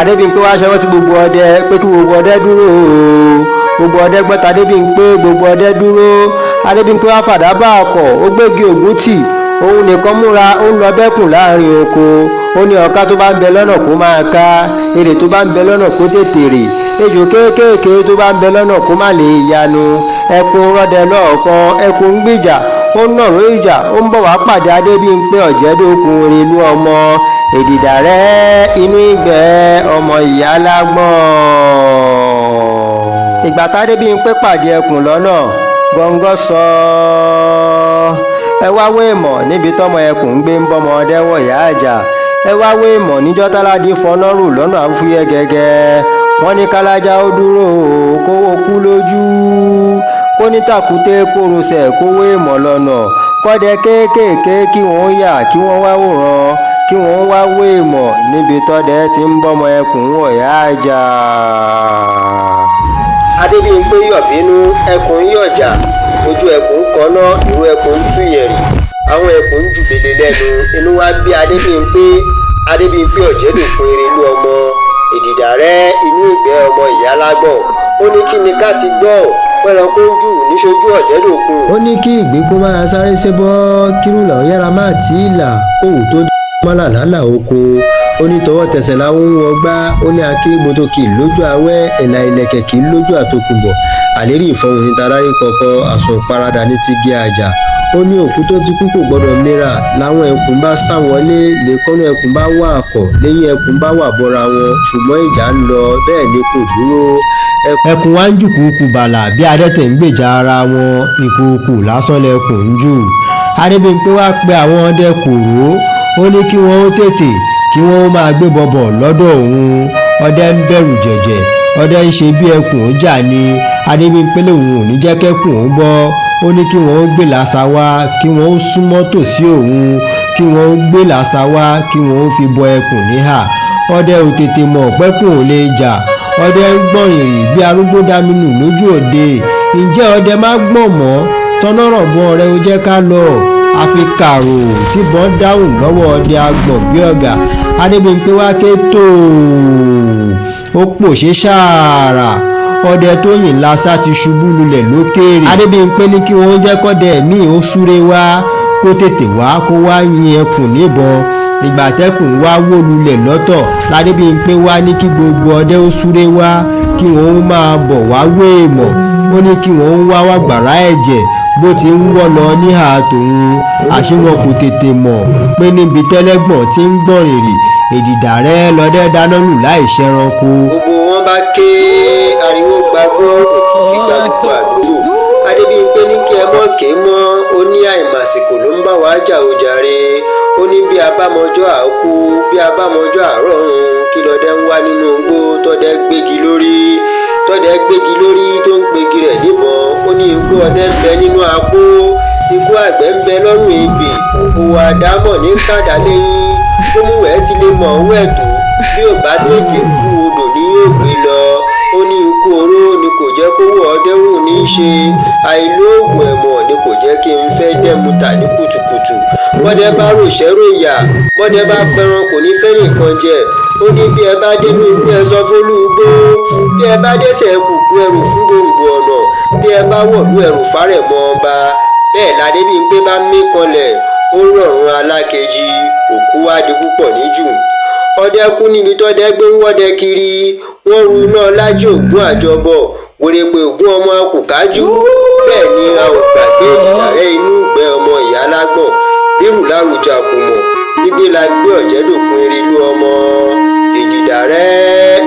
Adébímpé wá ṣọwọ́ sí gbogbo ọdẹ pé kí gbogbo ọdẹ dúró gbogbo ọdẹ gbọ́ t'Adébímpé gbogbo ọdẹ dúró. Adébímpé wá fàdá bá ọkọ̀ ó gbégi ògún tì òun nìkan múra ó ń lọ bẹ́kùn láàrin oko. Ó ní ọ̀ká tó bá ń bẹ lọ́nà kó máa ká, èrè tó bá ń bẹ lọ́nà kó tètè rè, ejò kéékèèké tó bá ń bẹ lọ́nà kó má lè yanu. Ẹkùn rọdẹ lọ́ọ̀kan, ẹkùn ń gbìjà, ó ń nàró ìjà, ó ń bọ̀ wá pàdé Adébímpé ọ̀jẹ̀dókun Èrèlú ọmọ Èdìdàrẹ́ inú ìgbẹ́ ọmọ ìyá lágbọ̀n. Ìgbà t'Adébímpé pàdé ẹkùn lọ́nà, gọ́ngọ́ sọ ẹ wá wé ìmọ̀ níbi tọ́mọ ẹkùn ń gbé ń bọ́mọ ọdẹ wọ̀yá àjà. Ẹ wá wé ìmọ̀ níjọ́ t'Áládì fọnọ́rù lọ́nà àfúyẹ́ gẹ́gẹ́. Wọ́n ní kálájá ó dúró kówó kú lójú, kó ní tàkúté kó rosẹ̀ kó wé ìmọ̀ lọ́nà, kọ́dẹ kéékèèké kí wọ́n yà kí wọ́n wá wòran, kí wọ́n wá wé ìmọ̀ níbi tọ́dẹ ti ń bọ́mọ ẹkùn wọ̀yá àjà. Adébímpé yọ̀ bínú, ẹkùn yọ̀jà, ojú ẹkùn kọ́nà, ìró ẹkùn tú yẹ̀rì, àwọn ẹkùn jù bèlè lẹ́nu. Inú wa bí Adébímpé ọ̀jẹ̀dókun Èrèlú ọmọ Èdìdàrẹ́ inú ìgbẹ́ ọmọ ìyá lágbọ̀n. Ó ní kí ni ká ti gbọ́ pẹ́ranko ń jù níṣojú ọ̀jẹ̀dókun. Ó ní kí ìgbín kó máa sáré ṣébọ́ kírùlà ó yára máa tí ì là kóhù tó dé mọ́là lálà oko. Ó ní tọwọ́ tẹsẹ̀ láwọn ń wọgbá. Ó ní akérègbodò kì í lójú awẹ́, ẹ̀là ìlẹ̀kẹ̀ kì í lójú àtòkùnbọ̀, àlérí ìfọ̀hùn ní tarárí kọ̀ọ̀kan, àsùn paradà ní ti gé àjà. Ó ní òkú tó ti kú kò gbọdọ̀ mìíràn, láwọn ẹkùn bá sá wọlé, lèkọ́nú ẹkùn bá wà àkọ̀, lẹ́yìn ẹkùn bá wà bọ́ra wọn, ṣùgbọ́n ìjà ń lọ bẹ́ẹ̀ ni kò dúró. Ẹkùn wá ń jù kúkú bàlà bí adẹ́tẹ̀ ń gbèjà ara wọn, ìkùukù lásán lẹkùn ń jù. Adébímpé wá pe àwọn ọdẹ kòró, ó ní kí wọ́n ó tètè kí wọ́n ó máa gbé bọ̀bọ̀ lọ́dọ̀ òun. Ọdẹ ń bẹ̀rù jẹ̀jẹ̀, ọdẹ ń ṣe bí ẹkùn ó jà ni. Adébímpé lòun ò ní jẹ́ kẹ́kùn ó bọ́. Ó ní kí wọ́n ó gbé làṣà wá, kí wọ́n ó súnmọ́ tòsí òun, kí wọ́n ó gbé làṣà wá, kí wọ́n ó fi bọ ẹkùn níhà. Ọdẹ ò tètè mọ̀ pẹ́kùn ò lè jà. Ọdẹ ń gbọ̀n ìrì bí arúgbó dáminù lójú òde. Ǹjẹ́ ọdẹ má gbọ̀n mọ́? Tọ́nọ́rọ̀ bọ́ ọ̀rẹ́ ó jẹ́ ká lọ. Àfi kàrò tí bọ́n dáhùn lọ́wọ́ ọdẹ agbọ̀n bí ọ̀gà. Adébímpé wá ké tóò, ó pòṣé ṣààrà. Ọdẹ tó yìn lásà ti ṣubú lulẹ̀ lókèèrè. Adébímpé ní kí wọ́n jẹ́ kọ́dẹ míì ó súré wá, kó tètè wá kó wá yin ẹkùn níbọn. Ìgbà tẹ́kùn wá wó lulẹ̀ lọ́tọ̀, l'Adébímpé wá ní kí gbogbo ọdẹ ó súré wá, kí wọ́n ó máa bọ̀ wá wé ìmọ̀. Ó ní kí wọ́n ó wá gbàrá ẹ̀jẹ̀ bó ti ń wọ́ lọ níhà tòun. Àṣé wọn kò tètè mọ̀ pé níbi tẹ́lẹ́gbọ̀n ti ń gbọ̀n rìrì, Èdìdàrẹ́ lọdẹ dáná lù láì ṣẹranko. Gbogbo wọn bá ké ariwo gbagbọ́, òkìkí gbàgbọ́ àdúgbò. Adébímpé ní kí ẹ mọ̀ ké mọ́, ó ní àìmàsìkò ló ń bá wa jà ó jàre. Ó ní bí abámọjọ́ àkú, bí abámọjọ́ àrọ̀run, kí lọdẹ ń wá nínú igbó tọ́dẹ gbégi lórí tó ń gbégi rẹ̀ níbọn. Ó ní ikú ọdẹ ń bẹ nínú apó, ikú àgbẹ̀ ń bẹ lọ́rùn ebè, òwò àdámọ̀ ní kàdá lẹ́yìn. Ó mú ẹ̀ ti lè mọ̀ owó ẹ̀dùn, bí ò bá tètè kú odò ní yóò gbé lọ. Ó ní ikú oró ni kò jẹ́ kówó ọdẹ wù ní í ṣe, àìlóògùn ẹ̀mọ̀ ni kò jẹ́ kí n fẹ́ dẹ́mu tà ní kùtùkùtù. Bọ́dẹ bá ròṣẹ́rò ìyà, bọ́dẹ bá pẹran kò ní fẹ́ nìkan jẹ. Ó ní bí ẹ bá dénú igbó ẹ sọ fólúgbó, bí ẹ bá dẹ́sẹ̀ kùkú ẹrù fún gbòǹgbò ọ̀nà, bí ẹ bá wọ̀lú ẹrù fárẹ̀mọ́ ọba. Bẹ́ẹ̀ l'Adébímpé bá mí kanlẹ̀, ó rọ̀rùn alákejì, òkú wá di púpọ̀ níjù. Ọdẹ kú níbi tọ́dẹ gbé ń wọ́dẹ kiri, wọ́n ru iná lájí ògún àjọbọ̀, wèrèpè ògún ọmọ akùkájú. Bẹ́ẹ̀ ni a ò gbàgbé Èdìdàrẹ́ inú ìgbẹ́ ọmọ ìyá lágbọ̀n, bírù lárújà kò mọ̀, gbígbé la gbé ọ̀jẹ̀dókun Èrèlú ọmọ Èdìdàrẹ́